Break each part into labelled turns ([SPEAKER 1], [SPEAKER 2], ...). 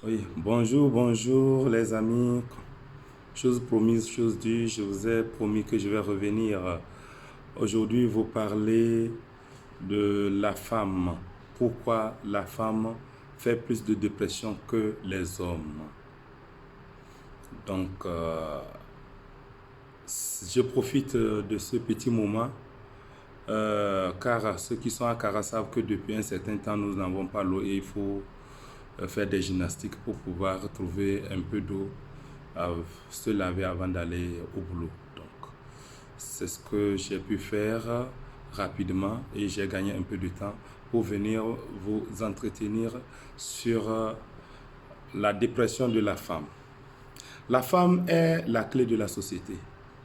[SPEAKER 1] Oui, bonjour les amis. Chose promise, chose due, je vous ai promis que je vais revenir aujourd'hui vous parler de la femme. Pourquoi la femme fait plus de dépression que les hommes. Donc, je profite de ce petit moment car ceux qui sont à Cara savent que depuis un certain temps, nous n'avons pas l'eau et il faut faire des gymnastiques pour pouvoir trouver un peu d'eau à se laver avant d'aller au boulot. Donc, c'est ce que j'ai pu faire rapidement et j'ai gagné un peu de temps pour venir vous entretenir sur la dépression de la femme. La femme est la clé de la société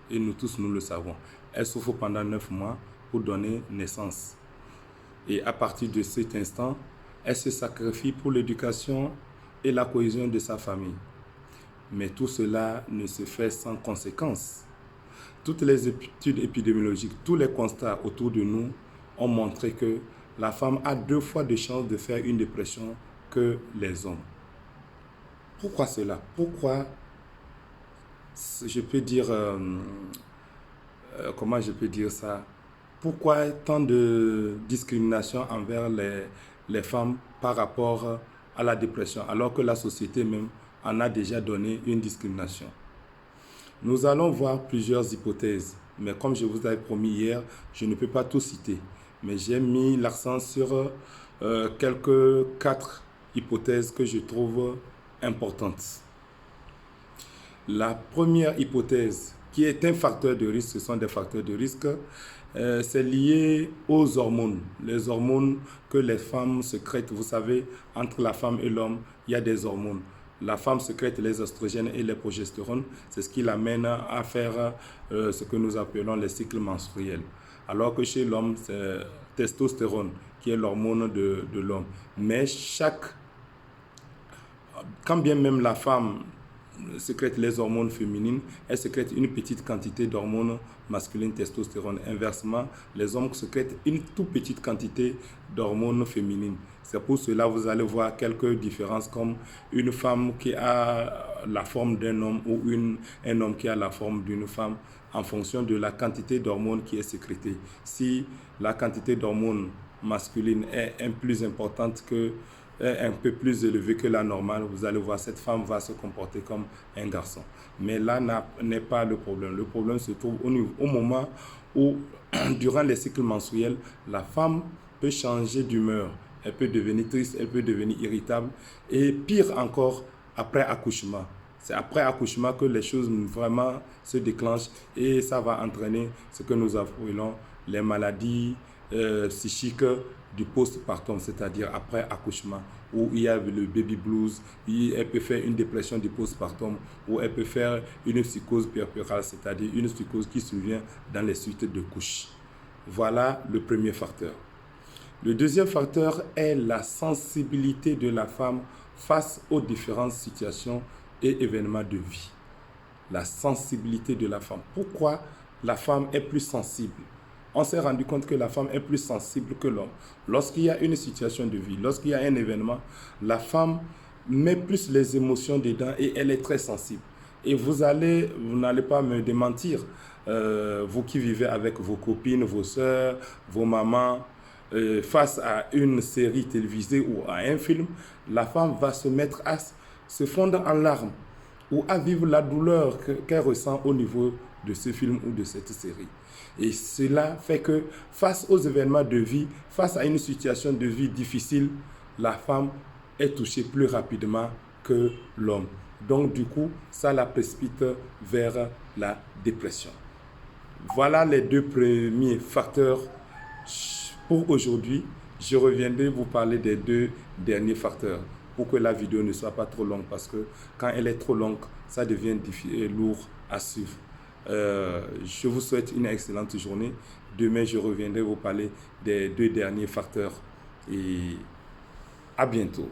[SPEAKER 1] et nous tous nous le savons. Elle souffre pendant 9 mois pour donner naissance. Et à partir de cet instant, elle se sacrifie pour l'éducation et la cohésion de sa famille. Mais tout cela ne se fait sans conséquence. Toutes les études épidémiologiques, tous les constats autour de nous ont montré que la femme a 2 fois de chance de faire une dépression que les hommes. Pourquoi cela? Pourquoi je peux dire, comment je peux dire ça? Pourquoi tant de discrimination envers les femmes par rapport à la dépression, alors que la société même en a déjà donné une discrimination? Nous allons voir plusieurs hypothèses, mais comme je vous avais promis hier, je ne peux pas tout citer. Mais j'ai mis l'accent sur quelques 4 hypothèses que je trouve importantes. La première hypothèse, qui est un facteur de risque, ce sont des facteurs de risque, c'est lié aux hormones. Les hormones que les femmes sécrètent, vous savez, entre la femme et l'homme, il y a des hormones. La femme sécrète les oestrogènes et les progestérones, c'est ce qui l'amène à faire ce que nous appelons les cycles menstruels. Alors que chez l'homme, c'est testostérone qui est l'hormone de l'homme. Mais quand bien même la femme sécrète les hormones féminines, elle sécrète une petite quantité d'hormones masculines, testostérone. Inversement, les hommes sécrètent une toute petite quantité d'hormones féminines. C'est pour cela que vous allez voir quelques différences, comme une femme qui a la forme d'un homme ou un homme qui a la forme d'une femme, en fonction de la quantité d'hormones qui est sécrétée. Si la quantité d'hormones masculines est plus importante que un peu plus élevé que la normale, vous allez voir, cette femme va se comporter comme un garçon. Mais là n'est pas le problème. Le problème se trouve au moment où, durant les cycles menstruels, la femme peut changer d'humeur. Elle peut devenir triste, elle peut devenir irritable. Et pire encore, après accouchement. C'est après accouchement que les choses vraiment se déclenchent et ça va entraîner ce que nous appelons les maladies psychiques du postpartum, c'est-à-dire après accouchement, où il y a le baby blues, elle peut faire une dépression du postpartum, ou elle peut faire une psychose puerpérale, c'est-à-dire une psychose qui survient dans les suites de couches. Voilà le premier facteur. Le deuxième facteur est la sensibilité de la femme face aux différentes situations et événements de vie. La sensibilité de la femme. Pourquoi la femme est plus sensible? On s'est rendu compte que la femme est plus sensible que l'homme. Lorsqu'il y a une situation de vie, lorsqu'il y a un événement, la femme met plus les émotions dedans et elle est très sensible. Et vous n'allez pas me démentir, vous qui vivez avec vos copines, vos soeurs, vos mamans, face à une série télévisée ou à un film, la femme va se mettre à se fondre en larmes ou à vivre la douleur qu'elle ressent au niveau de ce film ou de cette série. Et cela fait que face aux événements de vie, face à une situation de vie difficile, la femme est touchée plus rapidement que l'homme. Donc du coup, ça la précipite vers la dépression. Voilà les 2 premiers facteurs pour aujourd'hui. Je reviendrai vous parler des 2 derniers facteurs pour que la vidéo ne soit pas trop longue, parce que quand elle est trop longue, ça devient lourd à suivre. Je vous souhaite une excellente journée. Demain, je reviendrai vous parler des 2 derniers facteurs et à bientôt.